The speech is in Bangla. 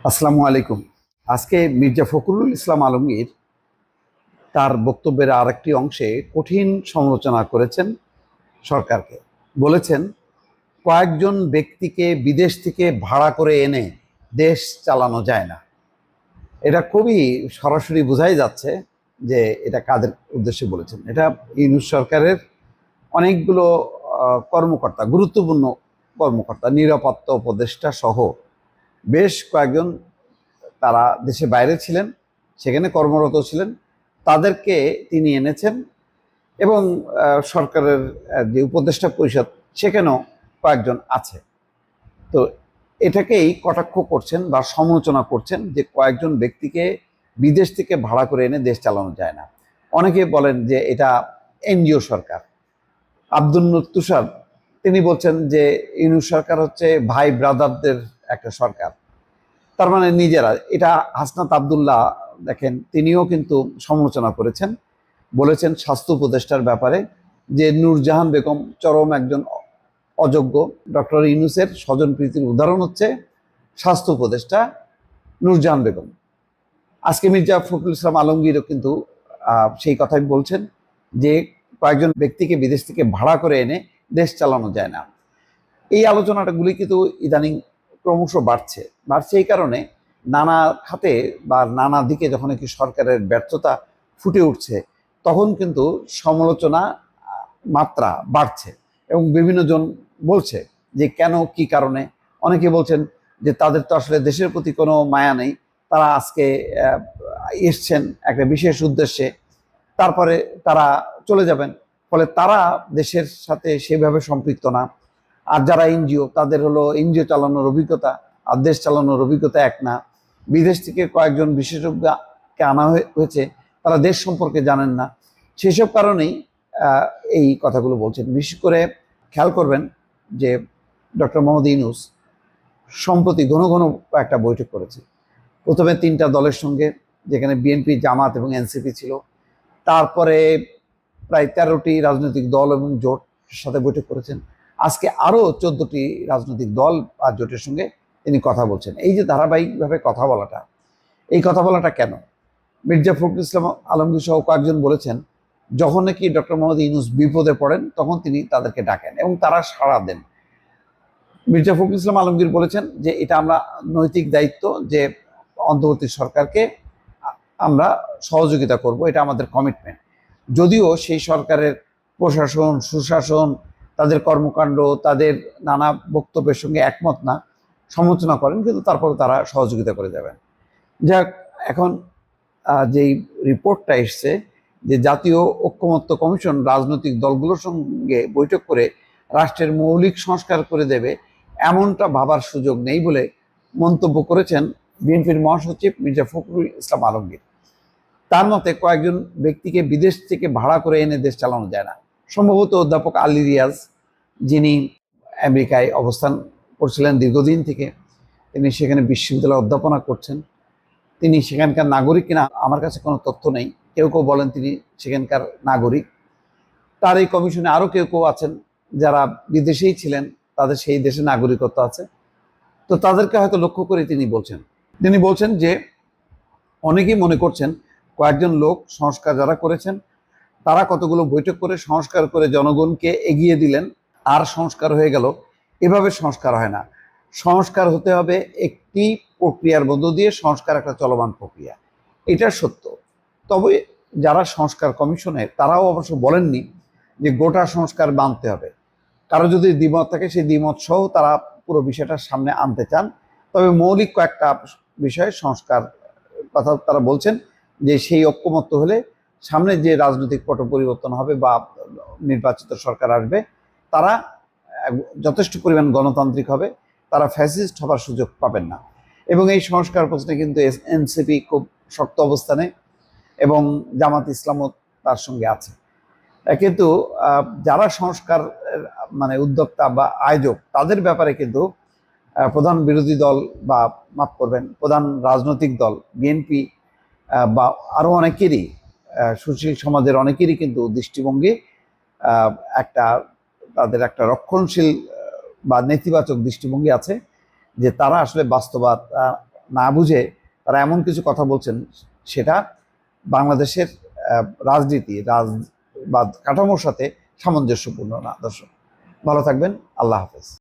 আসসালামু আলাইকুম। আজকে মির্জা ফখরুল ইসলাম আলমগীর তার বক্তব্যের আরেকটি অংশে কঠিন সমালোচনা করেছেন সরকারকে। বলেছেন, কয়েকজন ব্যক্তিকে বিদেশ থেকে ভাড়া করে এনে দেশ চালানো যায় না। এটা খুবই সরাসরি বোঝাই যাচ্ছে যে এটা কাদের উদ্দেশ্যে বলেছেন। এটা ইউনূস সরকারের অনেকগুলো কর্মকর্তা, গুরুত্বপূর্ণ কর্মকর্তা, নিরাপত্তা উপদেষ্টা সহ বেশ কয়েকজন, তারা দেশে বাইরে ছিলেন, সেখানে কর্মরত ছিলেন, তাদেরকে তিনি এনেছেন। এবং সরকারের যে উপদেষ্টা পরিষদ, সেখানেও কয়েকজন আছে। তো এটাকেই কটাক্ষ করছেন বা সমালোচনা করছেন যে কয়েকজন ব্যক্তিকে বিদেশ থেকে ভাড়া করে এনে দেশ চালানো যায় না। অনেকে বলেন যে এটা এনজিও সরকার। আব্দুল নূর তুষার তিনি বলছেন যে ইউনূস সরকার হচ্ছে ভাই ব্রাদারদের একটা সরকার। তার মানে নিজেরা এটা। হাসনাত আবদুল্লাহ দেখেন, তিনিও কিন্তু সমালোচনা করেছেন, বলেছেন স্বাস্থ্য উপদেষ্টার ব্যাপারে যে নূরজাহান বেগম চরম একজন অযোগ্য। ডক্টর ইউনূসের স্বজনপ্রীতির উদাহরণ হচ্ছে স্বাস্থ্য উপদেষ্টা নূরজাহান বেগম। আজকে মির্জা ফখরুল ইসলাম আলমগীরও কিন্তু সেই কথাই বলছেন যে কয়েকজন ব্যক্তিকে বিদেশ থেকে ভাড়া করে এনে দেশ চালানো যায় না। এই আলোচনাটাগুলি কিন্তু ইদানিং ক্রমশ বাড়ছে। এই কারণে নানা খাতে বা নানা দিকে যখন কি সরকারের ব্যর্থতা ফুটে উঠছে, তখন কিন্তু সমালোচনা মাত্রা বাড়ছে এবং বিভিন্ন জন বলছে যে কেন, কি কারণে। অনেকে বলছেন যে তাদের তো আসলে দেশের প্রতি কোনো মায়া নেই, তারা আজকে এসছেন একটা বিশেষ উদ্দেশ্যে, তারপরে তারা চলে যাবেন, ফলে তারা দেশের সাথে সেভাবে সম্পৃক্ত না। আর যারা এনজিও, তাদের হলো এনজিও চালানোর অভিজ্ঞতা আর দেশ চালানোর অভিজ্ঞতা এক না। বিদেশ থেকে কয়েকজন বিশেষজ্ঞকে আনা হয়েছে, তারা দেশ সম্পর্কে জানেন না। সেসব কারণেই এই কথাগুলো বলছেন। বিশেষ করে খেয়াল করবেন যে ডক্টর মোহাম্মদ ইউনূস সম্প্রতি ঘন ঘন একটা বৈঠক করেছে। প্রথমে 3টা দলের সঙ্গে, যেখানে বিএনপি, জামাত এবং এনসিপি ছিল। তারপরে প্রায় 13টি রাজনৈতিক দল এবং জোটের সাথে বৈঠক করেছেন। আজকে আরও 14টি রাজনৈতিক দল আর জোটের সঙ্গে তিনি কথা বলছেন। এই যে ধারাবাহিকভাবে কথা বলাটা, এই কথা বলাটা কেন? মির্জা ফখরুল ইসলাম আলমগীর সহ কয়েকজন বলেছেন, যখন নাকি ডক্টর মোহাম্মদ ইউনূস বিপদে পড়েন তখন তিনি তাদেরকে ডাকেন এবং তারা সাড়া দেন। মির্জা ফখরুল ইসলাম আলমগীর বলেছেন যে এটা আমরা নৈতিক দায়িত্ব যে অন্তর্বর্তী সরকারকে আমরা সহযোগিতা করব, এটা আমাদের কমিটমেন্ট। যদিও সেই সরকারের প্রশাসন, সুশাসন, তাদের কর্মকাণ্ড, তাদের নানা বক্তব্যের সঙ্গে একমত না, সমালোচনা করেন, কিন্তু তারপরে তারা সহযোগিতা করে যাবেন। যাক, এখন যেই রিপোর্টটা এসছে যে জাতীয় ঐক্যমত্য কমিশন রাজনৈতিক দলগুলোর সঙ্গে বৈঠক করে রাষ্ট্রের মৌলিক সংস্কার করে দেবে, এমনটা ভাবার সুযোগ নেই বলে মন্তব্য করেছেন বিএনপির মহাসচিব মির্জা ফখরুল ইসলাম আলমগীর। তার মতে কয়েকজন ব্যক্তিকে বিদেশ থেকে ভাড়া করে এনে দেশ চালানো যায় না। সম্ভবত অধ্যাপক আলী রিয়াজ, যিনি আমেরিকায় অবস্থান করছিলেন দীর্ঘদিন থেকে, তিনি সেখানে বিশ্ববিদ্যালয়ে অধ্যাপনা করছেন, তিনি সেখানকার নাগরিক কিনা আমার কাছে কোনো তথ্য নেই। কেউ কেউ বলেন তিনি সেখানকার নাগরিক। তার এই কমিশনে আরও কেউ কেউ আছেন যারা বিদেশেই ছিলেন, তাদের সেই দেশে নাগরিকত্ব আছে। তো তাদেরকে হয়তো লক্ষ্য করে তিনি বলছেন যে অনেকেই মনে করছেন কয়েকজন লোক সংস্কার যারা করেছেন, তারা কতগুলো বৈঠক করে সংস্কার করে জনগণকে এগিয়ে দিলেন আর সংস্কার হয়ে গেল। এভাবে সংস্কার হয় না। সংস্কার হতে হবে একটি প্রক্রিয়ার মধ্য দিয়ে। সংস্কার একটা চলমান প্রক্রিয়া, এটা সত্য। তবে যারা সংস্কার কমিশনে, তারাও অবশ্য বলেননি যে গোটা সংস্কার মানতে হবে। কারো যদি দ্বিমত থাকে, সেই দ্বিমত সহ তারা পুরো বিষয়টার সামনে আনতে চান। তবে মৌলিক কয়েকটা বিষয়ে সংস্কার কথা তারা বলছেন যে সেই ঐক্যমত্য হলে সামনে যে রাজনৈতিক পট পরিবর্তন হবে বা নির্বাচিত সরকার আসবে, তারা যথেষ্ট পরিমাণ গণতান্ত্রিক হবে, তারা ফ্যাসিস্ট হবার সুযোগ পাবেন না। এবং এই সংস্কার প্রশ্নে কিন্তু এনসিপি খুব শক্ত অবস্থানে এবং জামাত ইসলামও তার সঙ্গে আছে। কিন্তু যারা সংস্কার মানে উদ্যোক্তা বা আয়োজক, তাদের ব্যাপারে কিন্তু প্রধান বিরোধী দল বা মাফ করবেন প্রধান রাজনৈতিক দল বিএনপি বা আরও অনেকেরই, সুশীল সমাজের অনেকেরই কিন্তু দৃষ্টিভঙ্গি একটা, তাদের একটা রক্ষণশীল বা নেতিবাচক দৃষ্টিভঙ্গি আছে, যে তারা আসলে বাস্তবতা না বুঝে তারা এমন কিছু কথা বলছেন, সেটা বাংলাদেশের রাজনীতি বা কাঠামোর সাথে সামঞ্জস্যপূর্ণ না। দর্শক, ভালো থাকবেন। আল্লাহ হাফেজ।